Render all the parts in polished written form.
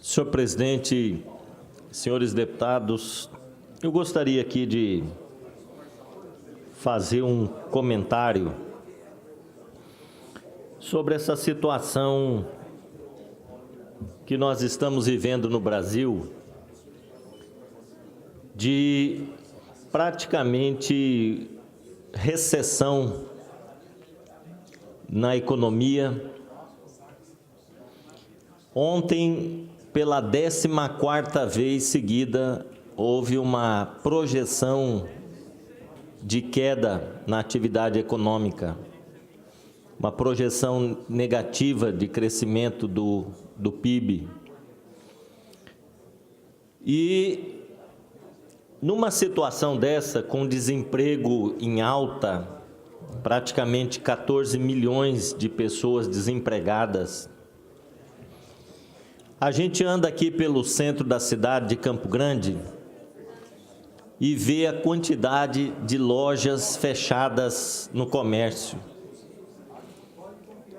Senhor presidente, senhores deputados, eu gostaria aqui de fazer um comentário sobre essa situação que nós estamos vivendo no Brasil de praticamente recessão na economia. Ontem, pela 14ª vez seguida, houve uma projeção de queda na atividade econômica, uma projeção negativa de crescimento do PIB. E, numa situação dessa, com desemprego em alta, praticamente 14 milhões de pessoas desempregadas, a gente anda aqui pelo centro da cidade de Campo Grande e vê a quantidade de lojas fechadas no comércio.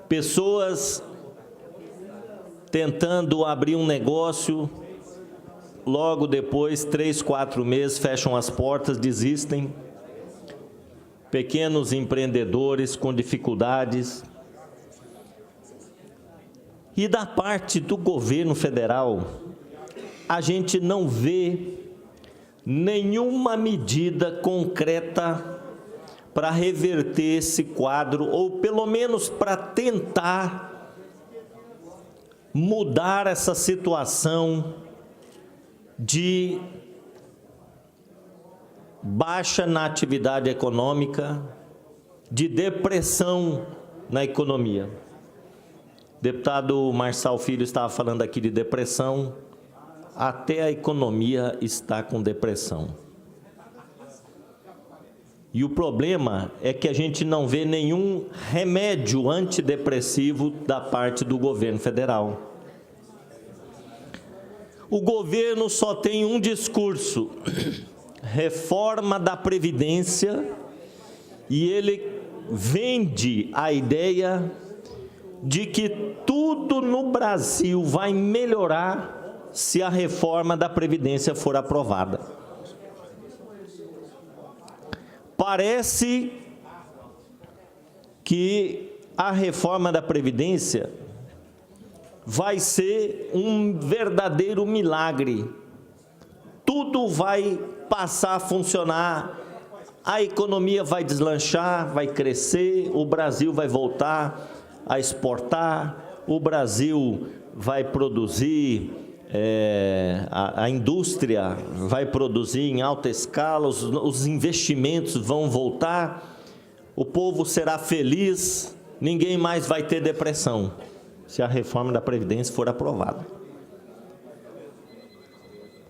Pessoas tentando abrir um negócio, logo depois, 3, 4 meses, fecham as portas, desistem. Pequenos empreendedores com dificuldades. E da parte do governo federal, a gente não vê nenhuma medida concreta para reverter esse quadro, ou pelo menos para tentar mudar essa situação de baixa na atividade econômica, de depressão na economia. Deputado Marçal Filho estava falando aqui de depressão, até a economia está com depressão. E o problema é que a gente não vê nenhum remédio antidepressivo da parte do governo federal. O governo só tem um discurso, reforma da Previdência, e ele vende a ideia de que tudo no Brasil vai melhorar se a reforma da Previdência for aprovada. Parece que a reforma da Previdência vai ser um verdadeiro milagre. Tudo vai passar a funcionar, a economia vai deslanchar, vai crescer, o Brasil vai voltar a exportar, o Brasil vai produzir, a indústria vai produzir em alta escala, os investimentos vão voltar, o povo será feliz, ninguém mais vai ter depressão, se a reforma da Previdência for aprovada.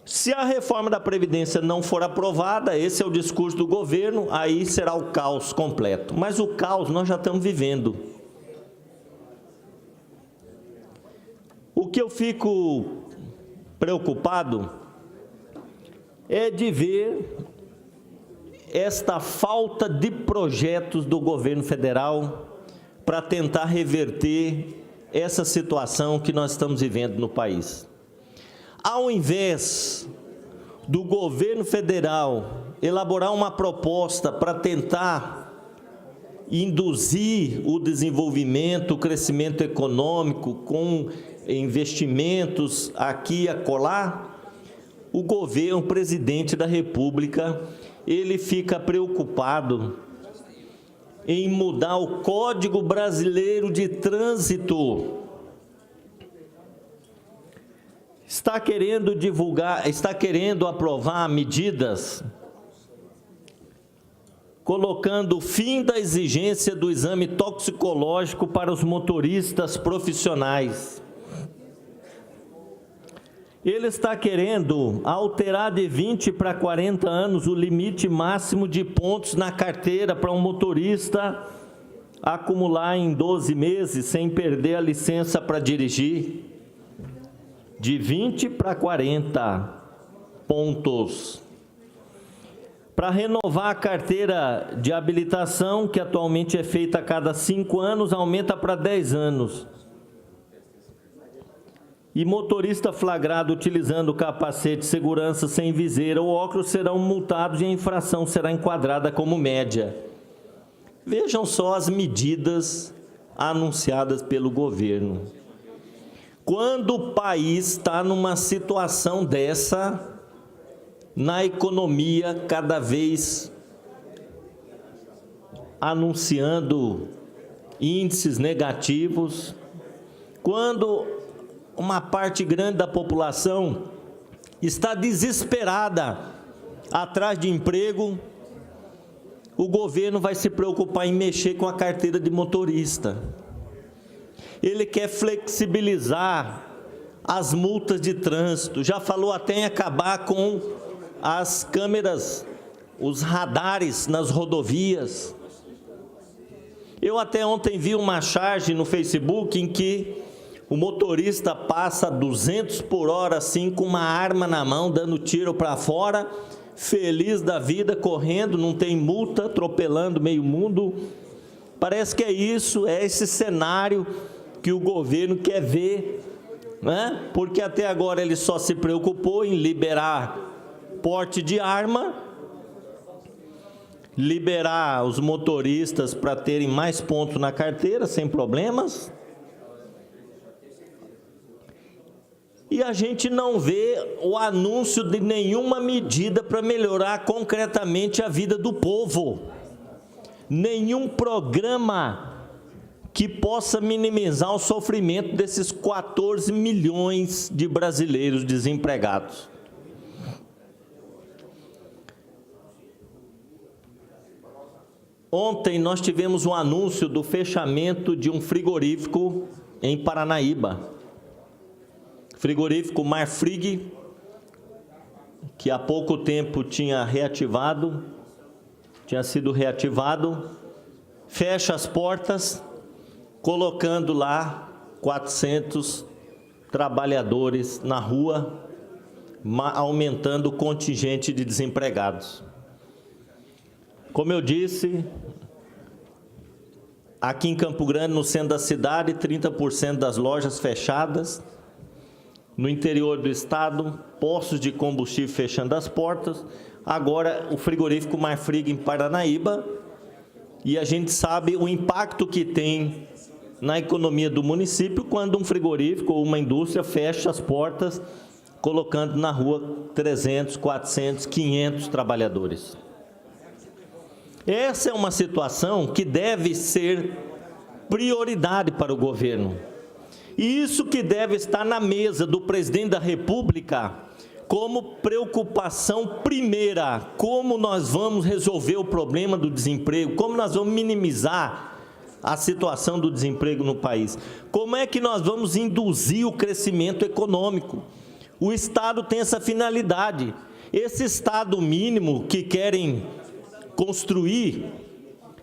Se a reforma da Previdência não for aprovada, esse é o discurso do governo, aí será o caos completo. Mas o caos nós já estamos vivendo. O que eu fico preocupado é de ver esta falta de projetos do governo federal para tentar reverter essa situação que nós estamos vivendo no país. Ao invés do governo federal elaborar uma proposta para tentar induzir o desenvolvimento, o crescimento econômico com investimentos aqui e acolá, o governo, o presidente da República, ele fica preocupado em mudar o Código Brasileiro de Trânsito. Está querendo divulgar, está querendo aprovar medidas colocando fim da exigência do exame toxicológico para os motoristas profissionais. Ele está querendo alterar de 20 para 40 anos o limite máximo de pontos na carteira para um motorista acumular em 12 meses sem perder a licença para dirigir. De 20 para 40 pontos. Para renovar a carteira de habilitação, que atualmente é feita a cada 5 anos, aumenta para 10 anos. E motorista flagrado utilizando capacete de segurança sem viseira ou óculos serão multados e a infração será enquadrada como média. Vejam só as medidas anunciadas pelo governo. Quando o país está numa situação dessa, na economia cada vez anunciando índices negativos, quando uma parte grande da população está desesperada atrás de emprego, o governo vai se preocupar em mexer com a carteira de motorista. Ele quer flexibilizar as multas de trânsito, já falou até em acabar com as câmeras, os radares nas rodovias. Eu até ontem vi uma charge no Facebook em que o motorista passa 200 por hora assim com uma arma na mão, dando tiro para fora, feliz da vida, correndo, não tem multa, atropelando meio mundo. Parece que é isso, é esse cenário que o governo quer ver, né? Porque até agora ele só se preocupou em liberar porte de arma, liberar os motoristas para terem mais pontos na carteira, sem problemas. E a gente não vê o anúncio de nenhuma medida para melhorar concretamente a vida do povo. Nenhum programa que possa minimizar o sofrimento desses 14 milhões de brasileiros desempregados. Ontem nós tivemos um anúncio do fechamento de um frigorífico em Paranaíba. Frigorífico Marfrig, que há pouco tempo tinha sido reativado, fecha as portas, colocando lá 400 trabalhadores na rua, aumentando o contingente de desempregados. Como eu disse, aqui em Campo Grande, no centro da cidade, 30% das lojas fechadas. No interior do estado, postos de combustível fechando as portas. Agora, o frigorífico Marfrig em Paranaíba. E a gente sabe o impacto que tem na economia do município quando um frigorífico ou uma indústria fecha as portas, colocando na rua 300, 400, 500 trabalhadores. Essa é uma situação que deve ser prioridade para o governo. E isso que deve estar na mesa do presidente da República como preocupação primeira, como nós vamos resolver o problema do desemprego, como nós vamos minimizar a situação do desemprego no país, como é que nós vamos induzir o crescimento econômico. O Estado tem essa finalidade. Esse Estado mínimo que querem construir,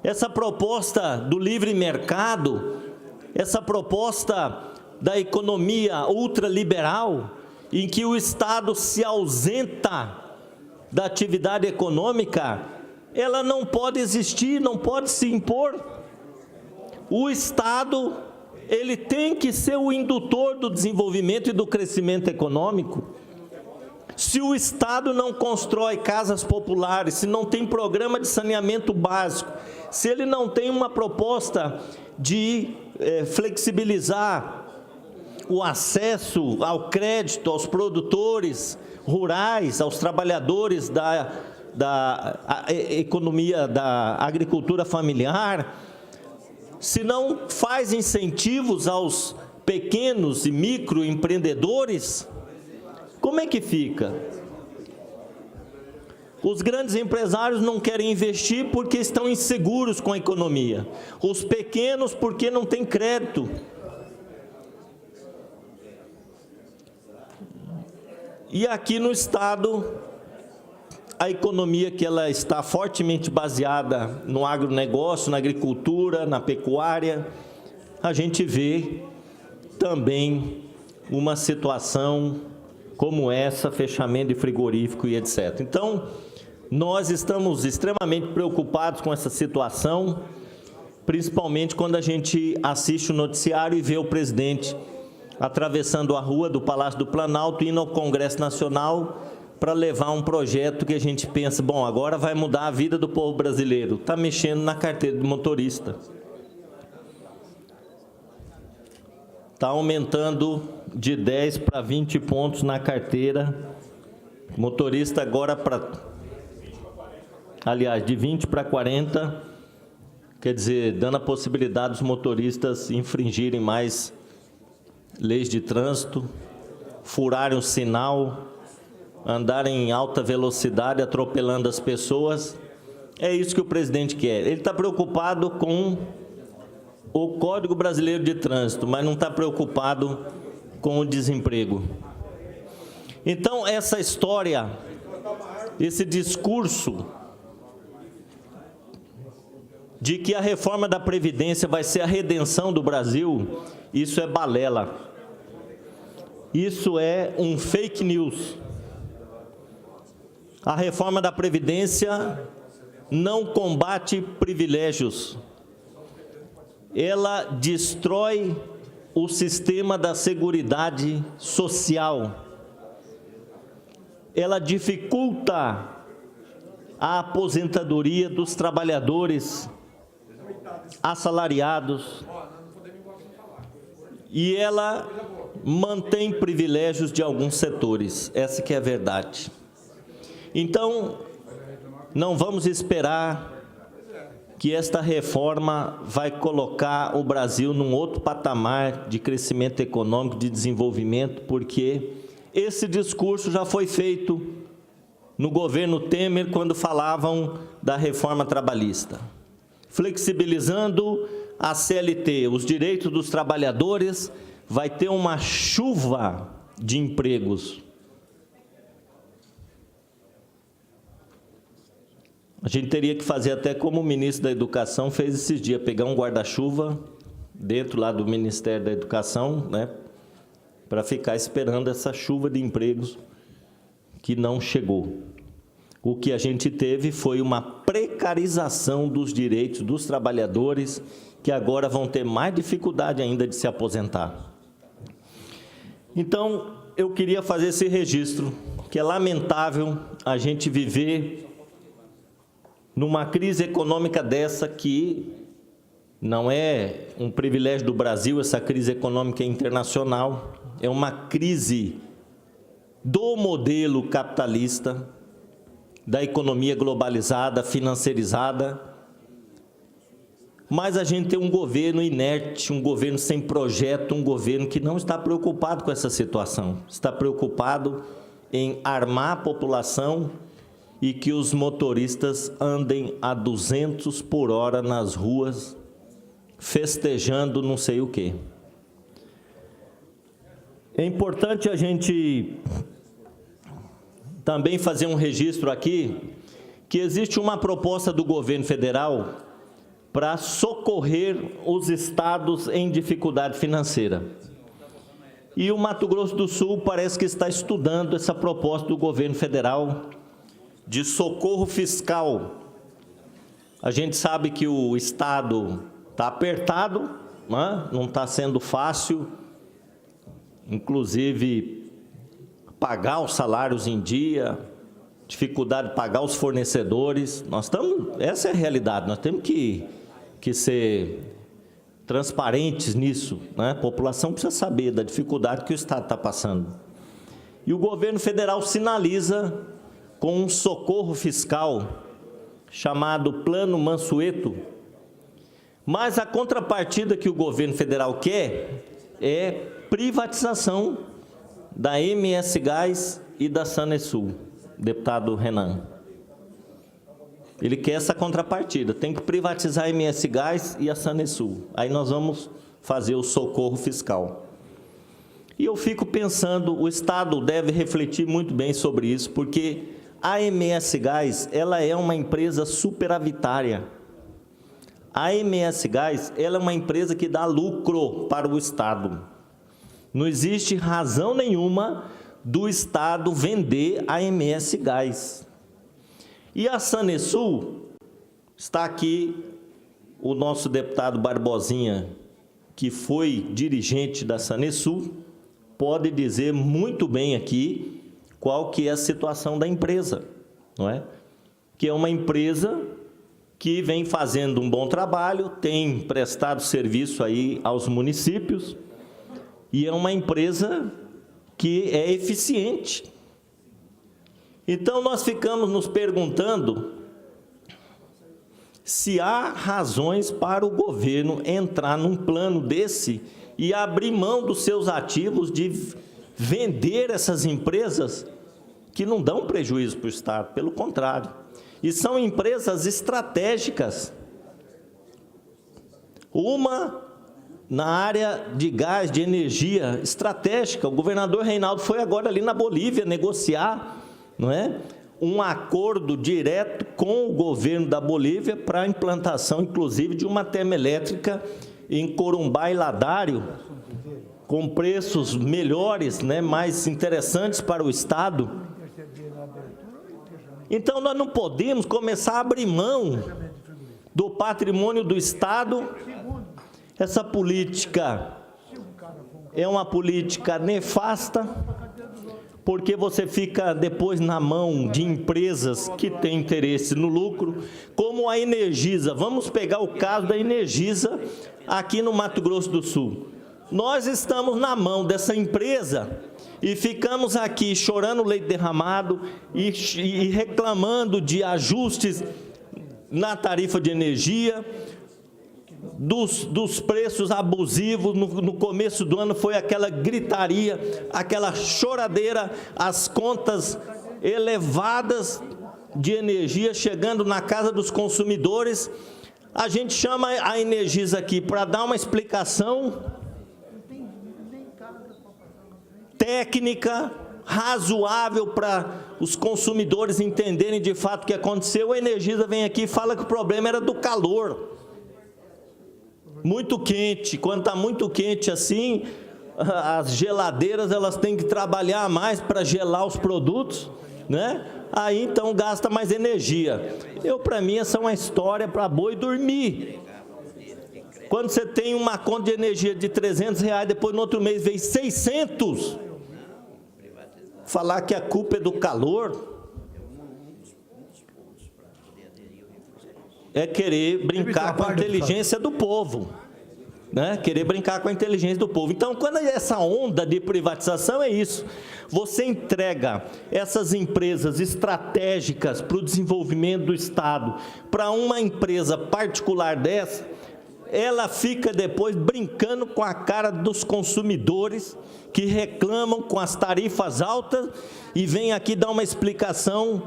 essa proposta do livre mercado, essa proposta da economia ultraliberal, em que o Estado se ausenta da atividade econômica, ela não pode existir, não pode se impor. O Estado, ele tem que ser o indutor do desenvolvimento e do crescimento econômico. Se o Estado não constrói casas populares, se não tem programa de saneamento básico, se ele não tem uma proposta de flexibilizar o acesso ao crédito aos produtores rurais, aos trabalhadores da economia, da agricultura familiar, se não faz incentivos aos pequenos e microempreendedores, como é que fica? Os grandes empresários não querem investir porque estão inseguros com a economia. Os pequenos porque não têm crédito. E aqui no Estado, a economia que ela está fortemente baseada no agronegócio, na agricultura, na pecuária, a gente vê também uma situação como essa, fechamento de frigorífico e etc. Então, nós estamos extremamente preocupados com essa situação, principalmente quando a gente assiste o noticiário e vê o presidente atravessando a rua do Palácio do Planalto, indo ao Congresso Nacional para levar um projeto que a gente pensa, bom, agora vai mudar a vida do povo brasileiro. Está mexendo na carteira do motorista. Está aumentando de 10 para 20 pontos na carteira. Motorista agora aliás, de 20 para 40, quer dizer, dando a possibilidade dos motoristas infringirem mais leis de trânsito, furarem o sinal, andarem em alta velocidade, atropelando as pessoas. É isso que o presidente quer. Ele está preocupado com o Código Brasileiro de Trânsito, mas não está preocupado com o desemprego. Então, essa história, esse discurso de que a reforma da Previdência vai ser a redenção do Brasil, isso é balela. Isso é um fake news. A reforma da Previdência não combate privilégios. Ela destrói o sistema da Seguridade Social. Ela dificulta a aposentadoria dos trabalhadores assalariados. E ela mantém privilégios de alguns setores. Essa que é a verdade. Então, não vamos esperar que esta reforma vai colocar o Brasil num outro patamar de crescimento econômico, de desenvolvimento, porque esse discurso já foi feito no governo Temer, quando falavam da reforma trabalhista. Flexibilizando a CLT, os direitos dos trabalhadores, vai ter uma chuva de empregos. A gente teria que fazer até como o ministro da Educação fez esses dias, pegar um guarda-chuva dentro lá do Ministério da Educação, né, para ficar esperando essa chuva de empregos que não chegou. O que a gente teve foi uma precarização dos direitos dos trabalhadores, que agora vão ter mais dificuldade ainda de se aposentar. Então, eu queria fazer esse registro, que é lamentável a gente viver numa crise econômica dessa, que não é um privilégio do Brasil, essa crise econômica internacional, é uma crise do modelo capitalista, da economia globalizada, financiarizada, mas a gente tem um governo inerte, um governo sem projeto, um governo que não está preocupado com essa situação, está preocupado em armar a população e que os motoristas andem a 200 por hora nas ruas, festejando não sei o quê. É importante a gente também fazer um registro aqui, que existe uma proposta do governo federal para socorrer os estados em dificuldade financeira. E o Mato Grosso do Sul parece que está estudando essa proposta do governo federal de socorro fiscal. A gente sabe que o estado está apertado, né? Não está sendo fácil, inclusive pagar os salários em dia, dificuldade de pagar os fornecedores. Essa é a realidade, nós temos que ser transparentes nisso, né? A população precisa saber da dificuldade que o estado está passando. E o governo federal sinaliza com um socorro fiscal chamado Plano Mansueto, mas a contrapartida que o governo federal quer é privatização da MS Gás e da Sanesul, deputado Renan. Ele quer essa contrapartida, tem que privatizar a MS Gás e a Sanesul. Aí nós vamos fazer o socorro fiscal. E eu fico pensando, o Estado deve refletir muito bem sobre isso, porque a MS Gás, ela é uma empresa superavitária. A MS Gás, ela é uma empresa que dá lucro para o Estado. Não existe razão nenhuma do Estado vender a MS Gás. E a Sanesul, está aqui o nosso deputado Barbosinha, que foi dirigente da Sanesul, pode dizer muito bem aqui qual que é a situação da empresa, não é? Que é uma empresa que vem fazendo um bom trabalho, tem prestado serviço aí aos municípios, e é uma empresa que é eficiente. Então, nós ficamos nos perguntando se há razões para o governo entrar num plano desse e abrir mão dos seus ativos, de vender essas empresas que não dão prejuízo para o Estado, pelo contrário. E são empresas estratégicas. Uma na área de gás, de energia estratégica. O governador Reinaldo foi agora ali na Bolívia negociar, não é? Um acordo direto com o governo da Bolívia para a implantação, inclusive, de uma termoelétrica em Corumbá e Ladário, com preços melhores, né, mais interessantes para o Estado. Então, nós não podemos começar a abrir mão do patrimônio do Estado. Essa política é uma política nefasta, porque você fica depois na mão de empresas que têm interesse no lucro, como a Energisa. Vamos pegar o caso da Energisa aqui no Mato Grosso do Sul. Nós estamos na mão dessa empresa e ficamos aqui chorando leite derramado e reclamando de ajustes na tarifa de energia, dos preços abusivos. No começo do ano foi aquela gritaria, aquela choradeira, as contas elevadas de energia chegando na casa dos consumidores. A gente chama a Energisa aqui para dar uma explicação técnica, razoável, para os consumidores entenderem de fato o que aconteceu. A Energisa vem aqui e fala que o problema era do calor. Muito quente. Quando está muito quente assim, as geladeiras elas têm que trabalhar mais para gelar os produtos, né? Aí então gasta mais energia. Para mim, essa é uma história para boi dormir. Quando você tem uma conta de energia de R$300, depois no outro mês veio 600. Falar que a culpa é do calor é querer brincar com a inteligência do povo, né? Querer brincar com a inteligência do povo. Então, quando essa onda de privatização é isso, você entrega essas empresas estratégicas para o desenvolvimento do Estado para uma empresa particular dessa, ela fica depois brincando com a cara dos consumidores que reclamam com as tarifas altas e vem aqui dar uma explicação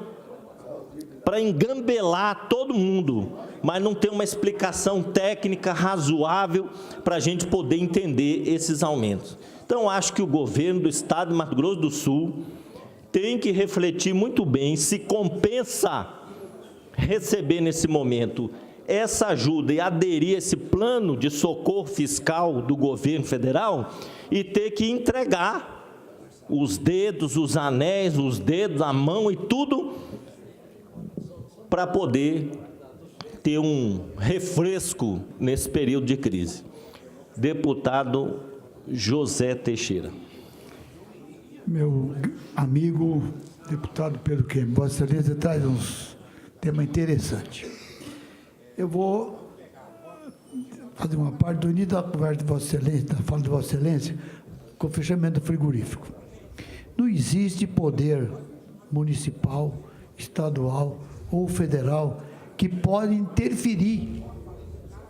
para engambelar todo mundo, mas não tem uma explicação técnica razoável para a gente poder entender esses aumentos. Então, acho que o governo do Estado de Mato Grosso do Sul tem que refletir muito bem se compensa receber nesse momento essa ajuda e aderir a esse plano de socorro fiscal do governo federal e ter que entregar os dedos, os anéis, os dedos, a mão e tudo para poder ter um refresco nesse período de crise. Deputado José Teixeira. Meu amigo deputado Pedro Kemp, Vossa Excelência traz um tema interessante. Eu vou fazer uma parte do início da conversa de Vossa Excelência, da fala de Vossa Excelência, com o fechamento do frigorífico. Não existe poder municipal, estadual ou federal que pode interferir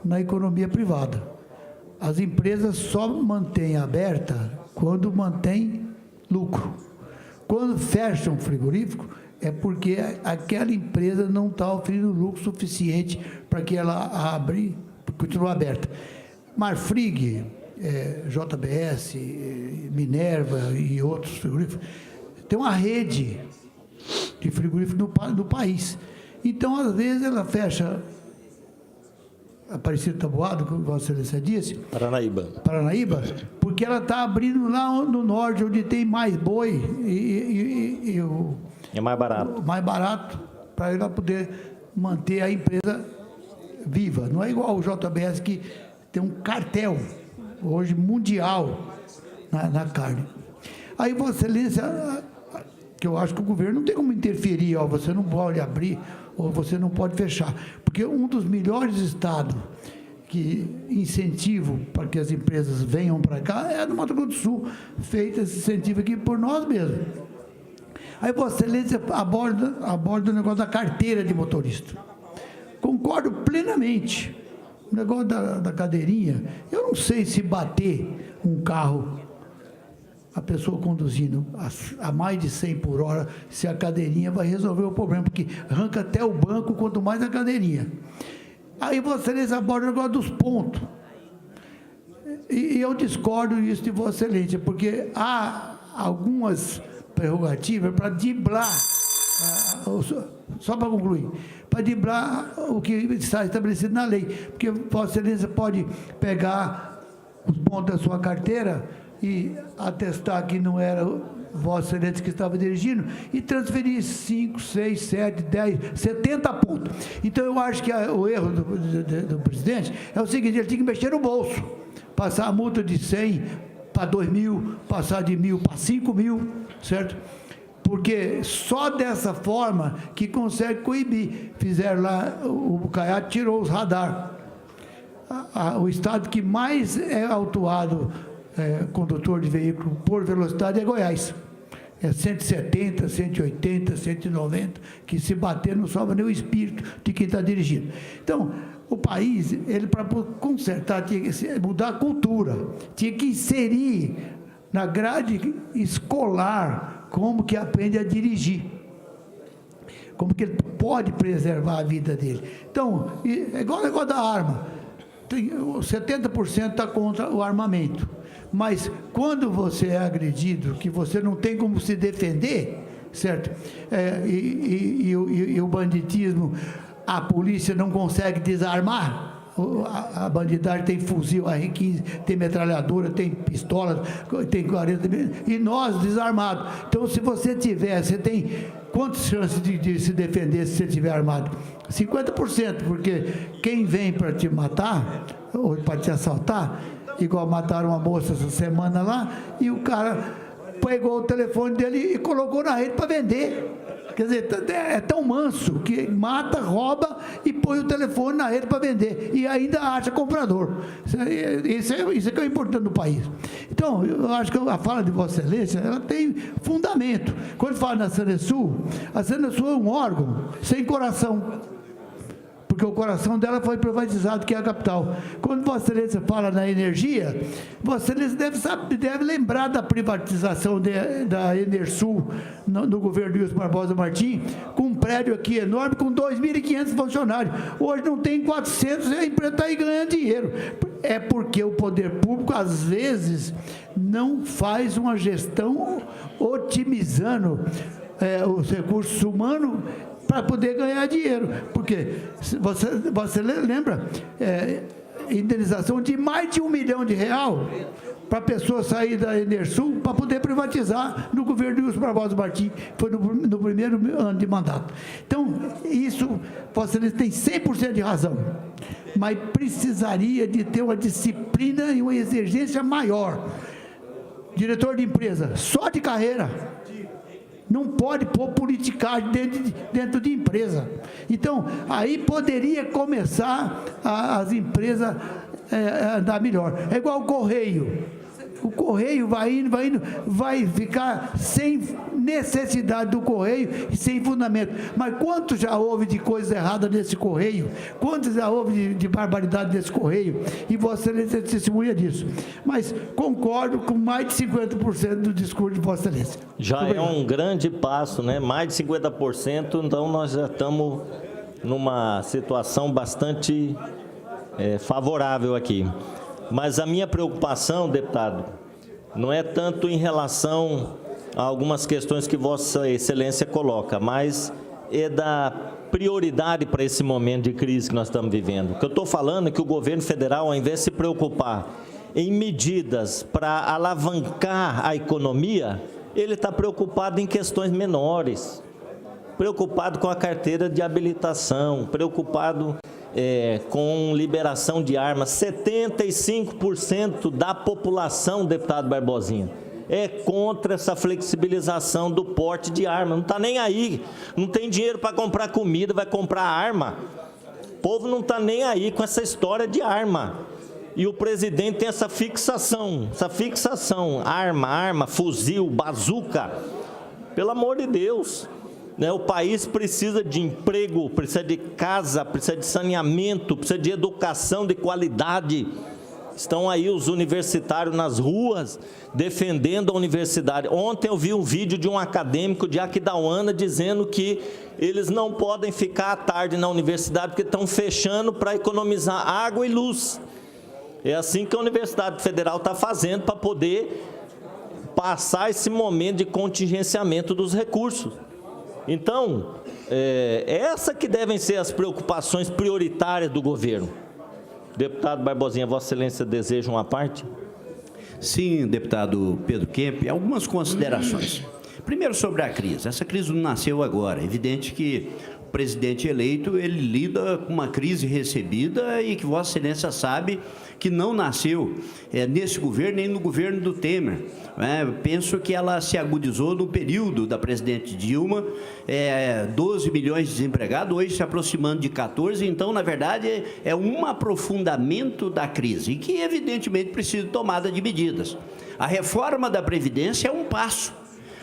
na economia privada. As empresas só mantêm aberta quando mantém lucro. Quando fecham um frigorífico, é porque aquela empresa não está oferecendo lucro suficiente para que ela continue aberta. Marfrig, JBS, Minerva e outros frigoríficos, tem uma rede de frigoríficos no país. Então, às vezes, ela fecha Aparecido Taboado, como Vossa Excelência disse. Paranaíba, porque ela está abrindo lá no norte, onde tem mais boi é mais barato. Mais barato, para ela poder manter a empresa viva. Não é igual o JBS, que tem um cartel, hoje, mundial, na carne. Aí, Vossa Excelência, que eu acho que o governo não tem como interferir, ó, você não pode abrir ou você não pode fechar, porque um dos melhores estados que incentivo para que as empresas venham para cá é no Mato Grosso do Sul, feito esse incentivo aqui por nós mesmos. Aí Vossa Excelência aborda o negócio da carteira de motorista. Concordo plenamente. O negócio da cadeirinha, eu não sei se bater um carro, a pessoa conduzindo a mais de 100 por hora, se a cadeirinha vai resolver o problema, porque arranca até o banco, quanto mais a cadeirinha. Aí Vossa Excelência aborda o negócio dos pontos. E eu discordo disso de Vossa Excelência, porque há algumas prerrogativas para driblar, só para concluir, para driblar o que está estabelecido na lei, porque Vossa Excelência pode pegar os pontos da sua carteira e atestar que não era Vossa Excelência que estava dirigindo e transferir 5, 6, 7, 10, 70 pontos. Então, eu acho que o erro do presidente é o seguinte, ele tinha que mexer no bolso, passar a multa de 100 para 2.000, passar de 1.000 para 5.000, certo? Porque só dessa forma que consegue coibir. Fizeram lá, o Caiado tirou os radar. O estado que mais é autuado condutor de veículo por velocidade é Goiás. É 170, 180, 190, que se bater não sobra nem o espírito de quem está dirigindo. Então, o país, ele para consertar, tinha que mudar a cultura, tinha que inserir na grade escolar como que aprende a dirigir, como que ele pode preservar a vida dele. Então, é igual o negócio da arma, 70% está contra o armamento, mas quando você é agredido, que você não tem como se defender, certo? E o banditismo, a polícia não consegue desarmar, a bandidagem tem fuzil R15, tem metralhadora, tem pistola, tem 40, e nós desarmados. Então, se você tem quantas chances de se defender se você estiver armado? 50%, porque quem vem para te matar, ou para te assaltar, igual mataram uma moça essa semana lá, e o cara pegou o telefone dele e colocou na rede para vender. Quer dizer, é tão manso que mata, rouba e põe o telefone na rede para vender. E ainda acha comprador. Isso é que é importante no país. Então, eu acho que a fala de Vossa Excelência, ela tem fundamento. Quando fala na Sanesul, a Sanesul é um órgão sem coração, porque o coração dela foi privatizado, que é a capital. Quando Vossa Excelência fala na energia, Vossa Excelência deve lembrar da privatização da Enersul no governo Wilson Barbosa Martins, com um prédio aqui enorme, com 2.500 funcionários. Hoje não tem 400 e a empresa está aí ganhando dinheiro. É porque o poder público, às vezes, não faz uma gestão otimizando os recursos humanos para poder ganhar dinheiro, porque você lembra, indenização de mais de R$1 milhão para a pessoa sair da Enersul para poder privatizar no governo de Wilson Barbosa Martins, foi no primeiro ano de mandato. Então, isso, Vossa Excelência tem 100% de razão, mas precisaria de ter uma disciplina e uma exigência maior. Diretor de empresa, só de carreira, não pode pôr politicagem dentro de empresa. Então, aí poderia começar as empresas a andar melhor. É igual o Correio. O Correio vai indo, vai ficar sem necessidade do Correio e sem fundamento. Mas quanto já houve de coisa errada nesse Correio? Quanto já houve de barbaridade nesse Correio? E Vossa Excelência é testemunha disso. Mas concordo com mais de 50% do discurso de Vossa Excelência. Já é um grande passo, né? Mais de 50%, então nós já estamos numa situação bastante favorável aqui. Mas a minha preocupação, deputado, não é tanto em relação a algumas questões que Vossa Excelência coloca, mas é da prioridade para esse momento de crise que nós estamos vivendo. O que eu estou falando é que o governo federal, ao invés de se preocupar em medidas para alavancar a economia, ele está preocupado em questões menores, preocupado com a carteira de habilitação, preocupado com liberação de armas. 75% da população, deputado Barbosinha, é contra essa flexibilização do porte de arma. Não está nem aí. Não tem dinheiro para comprar comida, vai comprar arma. O povo não está nem aí com essa história de arma. E o presidente tem essa fixação, arma, fuzil, bazuca. Pelo amor de Deus. O país precisa de emprego, precisa de casa, precisa de saneamento, precisa de educação de qualidade. Estão aí os universitários nas ruas defendendo a universidade. Ontem eu vi um vídeo de um acadêmico de Aquidauana dizendo que eles não podem ficar à tarde na universidade porque estão fechando para economizar água e luz. É assim que a Universidade Federal está fazendo para poder passar esse momento de contingenciamento dos recursos. Então, essa que devem ser as preocupações prioritárias do governo. Deputado Barbosinha, Vossa Excelência deseja uma parte? Sim, deputado Pedro Kemp, algumas considerações. Primeiro, sobre a crise. Essa crise não nasceu agora. É evidente que o presidente eleito, ele lida com uma crise recebida e que Vossa Excelência sabe que não nasceu nesse governo, nem no governo do Temer. Penso que ela se agudizou no período da presidente Dilma, 12 milhões de desempregados, hoje se aproximando de 14, então, na verdade, é um aprofundamento da crise, e que, evidentemente, precisa de tomada de medidas. A reforma da Previdência é um passo,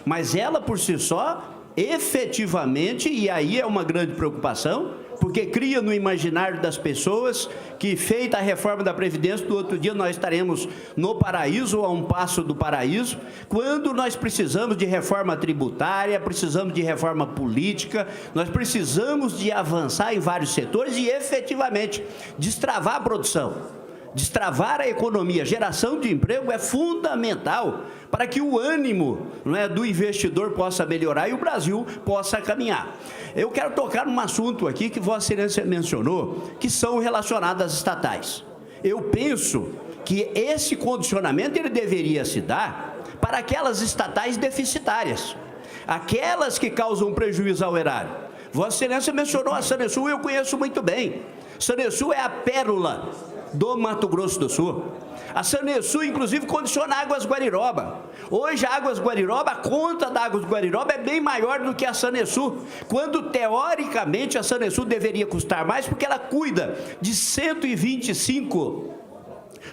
mas ela, por si só, efetivamente, e aí é uma grande preocupação, porque cria no imaginário das pessoas que, feita a reforma da Previdência, do outro dia nós estaremos no paraíso, ou a um passo do paraíso, quando nós precisamos de reforma tributária, precisamos de reforma política, nós precisamos de avançar em vários setores e, efetivamente, destravar a produção. Destravar a economia, geração de emprego é fundamental para que o ânimo do investidor possa melhorar e o Brasil possa caminhar. Eu quero tocar num assunto aqui que Vossa Excelência mencionou, que são relacionados às estatais. Eu penso que esse condicionamento ele deveria se dar para aquelas estatais deficitárias, aquelas que causam prejuízo ao erário. Vossa Excelência mencionou a Sanesul, eu conheço muito bem. Sanesul é a pérola do Mato Grosso do Sul. A Sanesul, inclusive, condiciona a Águas Guariroba. Hoje, a Águas Guariroba, a conta da Águas Guariroba é bem maior do que a Sanesul, quando, teoricamente, a Sanesul deveria custar mais, porque ela cuida de 125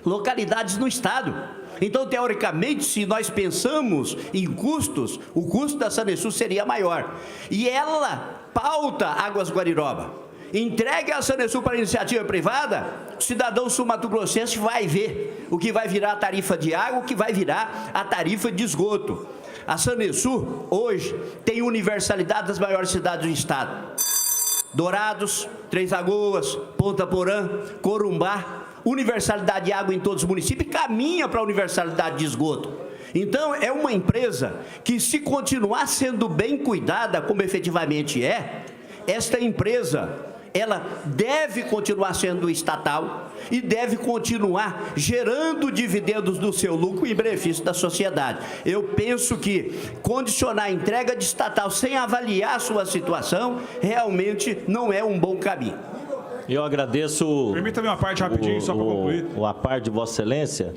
localidades no estado. Então, teoricamente, se nós pensamos em custos, o custo da Sanesul seria maior. E ela pauta Águas Guariroba. Entregue a Sanesul para a iniciativa privada, o cidadão sul-mato-grossense vai ver o que vai virar a tarifa de água, o que vai virar a tarifa de esgoto. A Sanesul, hoje, tem universalidade das maiores cidades do estado. Dourados, Três Lagoas, Ponta Porã, Corumbá, universalidade de água em todos os municípios e caminha para a universalidade de esgoto. Então, é uma empresa que, se continuar sendo bem cuidada, como efetivamente esta empresa, ela deve continuar sendo estatal e deve continuar gerando dividendos do seu lucro em benefício da sociedade. Eu penso que condicionar a entrega de estatal sem avaliar a sua situação realmente não é um bom caminho. Eu agradeço... Permita-me uma parte rapidinho, só para concluir. A parte de Vossa Excelência.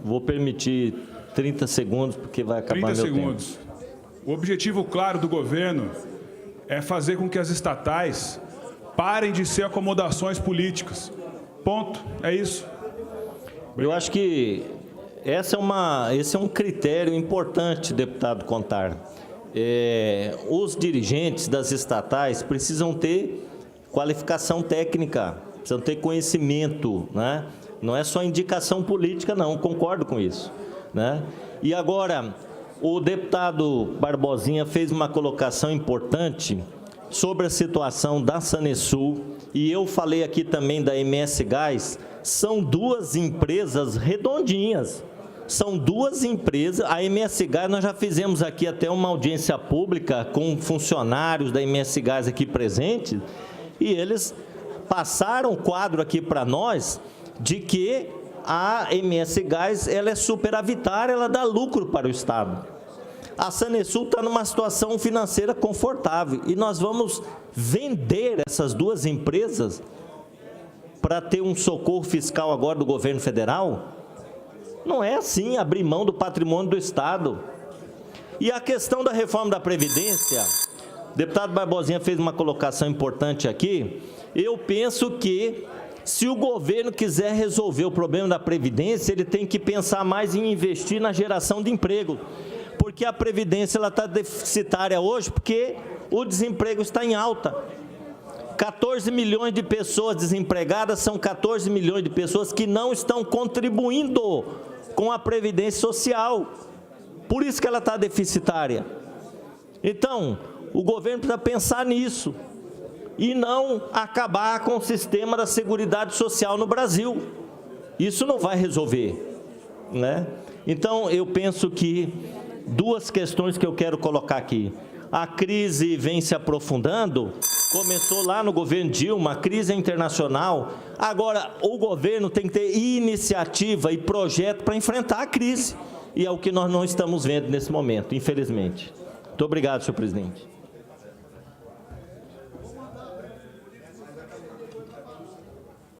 Vou permitir 30 segundos, porque vai acabar 30 meu segundos. tempo. O objetivo claro do governo é fazer com que as estatais parem de ser acomodações políticas. Ponto. É isso. Eu acho que esse é um critério importante, deputado Contar. Os dirigentes das estatais precisam ter qualificação técnica, precisam ter conhecimento, né? Não é só indicação política, não, concordo com isso, né? E agora, o deputado Barbosinha fez uma colocação importante sobre a situação da Sanesul, e eu falei aqui também da MS Gás. São duas empresas redondinhas, são duas empresas. A MS Gás, nós já fizemos aqui até uma audiência pública com funcionários da MS Gás aqui presentes, e eles passaram o quadro aqui para nós de que a MS Gás ela é superavitária, ela dá lucro para o Estado. A Sanesul está numa situação financeira confortável e nós vamos vender essas duas empresas para ter um socorro fiscal agora do governo federal? Não é assim, abrir mão do patrimônio do Estado. E a questão da reforma da Previdência, o deputado Barbosinha fez uma colocação importante aqui. Eu penso que, se o governo quiser resolver o problema da Previdência, ele tem que pensar mais em investir na geração de emprego, porque a Previdência está deficitária hoje, porque o desemprego está em alta. 14 milhões de pessoas desempregadas são 14 milhões de pessoas que não estão contribuindo com a Previdência Social. Por isso que ela está deficitária. Então, o governo precisa pensar nisso e não acabar com o sistema da Seguridade Social no Brasil. Isso não vai resolver, né? Então, eu penso que duas questões que eu quero colocar aqui. A crise vem se aprofundando, começou lá no governo Dilma, a crise é internacional. Agora, o governo tem que ter iniciativa e projeto para enfrentar a crise. E é o que nós não estamos vendo nesse momento, infelizmente. Muito obrigado, senhor presidente.